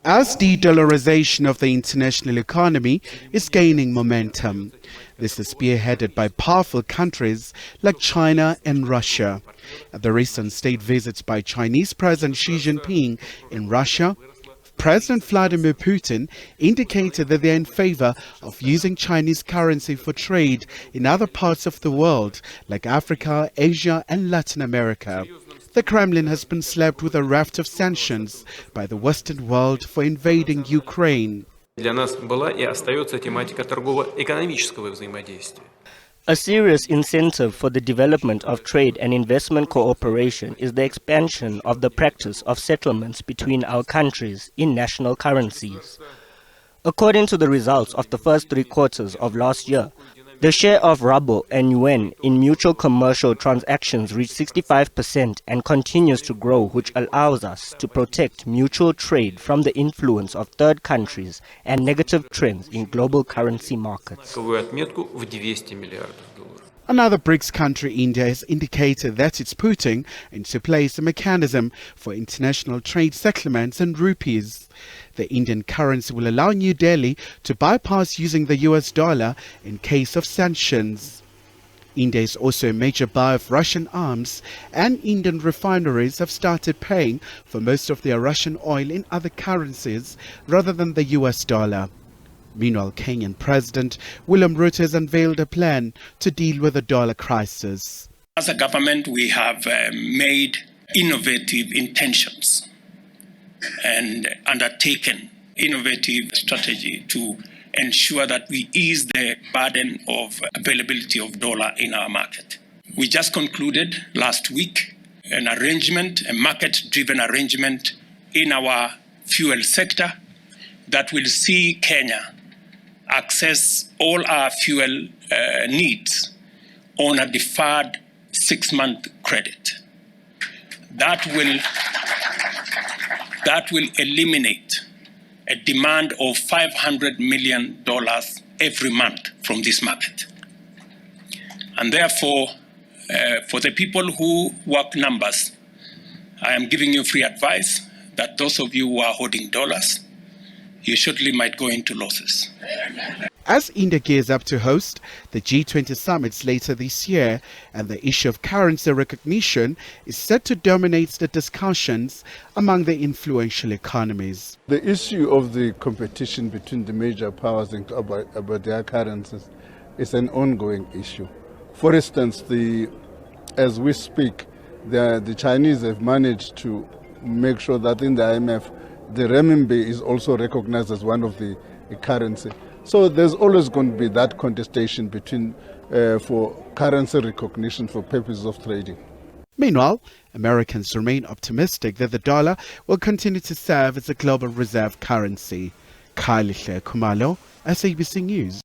as de-dollarization of the international economy is gaining momentum. This is spearheaded by powerful countries like China and Russia. At the recent state visits by Chinese President Xi Jinping in Russia, President Vladimir Putin indicated that they are in favor of using Chinese currency for trade in other parts of the world like Africa, Asia and Latin America. The Kremlin has been slapped with a raft of sanctions by the Western world for invading Ukraine. Для нас была и остается тематика торгово-экономического взаимодействия. A serious incentive for the development of trade and investment cooperation is the expansion of the practice of settlements between our countries in national currencies. According to the results of the first 3 quarters of last year, the share of ruble and yuan in mutual commercial transactions reached 65% and continues to grow, which allows us to protect mutual trade from the influence of third countries and negative trends in global currency markets. Отметку в $200 миллиардов. Another BRICS country, India, has indicated that it's putting into place a mechanism for international trade settlements in rupees. The Indian currency will allow New Delhi to bypass using the US dollar in case of sanctions. India is also a major buyer of Russian arms, and Indian refineries have started paying for most of their Russian oil in other currencies rather than the US dollar. Meanwhile, Kenyan President William Ruto has unveiled a plan to deal with the dollar crisis. As a government, we have made innovative intentions and undertaken innovative strategy to ensure that we ease the burden of availability of dollar in our market. We just concluded last week an arrangement, a market-driven arrangement in our fuel sector that will see Kenya access all our fuel needs on a deferred 6-month credit. That will eliminate a demand of $500 million every month from this market. And therefore, for the people who work numbers, I am giving you free advice that those of you who are holding dollars, you surely might go into losses. As India gears up to host the G20 summits later this year, and the issue of currency recognition is set to dominate the discussions among the influential economies. The issue of the competition between the major powers about their currencies is an ongoing issue. For instance, as we speak, the Chinese have managed to make sure that in the IMF, the renminbi is also recognized as one of the currency. So there's always going to be that contestation between for currency recognition for purposes of trading. Meanwhile, Americans remain optimistic that the dollar will continue to serve as a global reserve currency. Khayelihle, Khumalo, SABC News.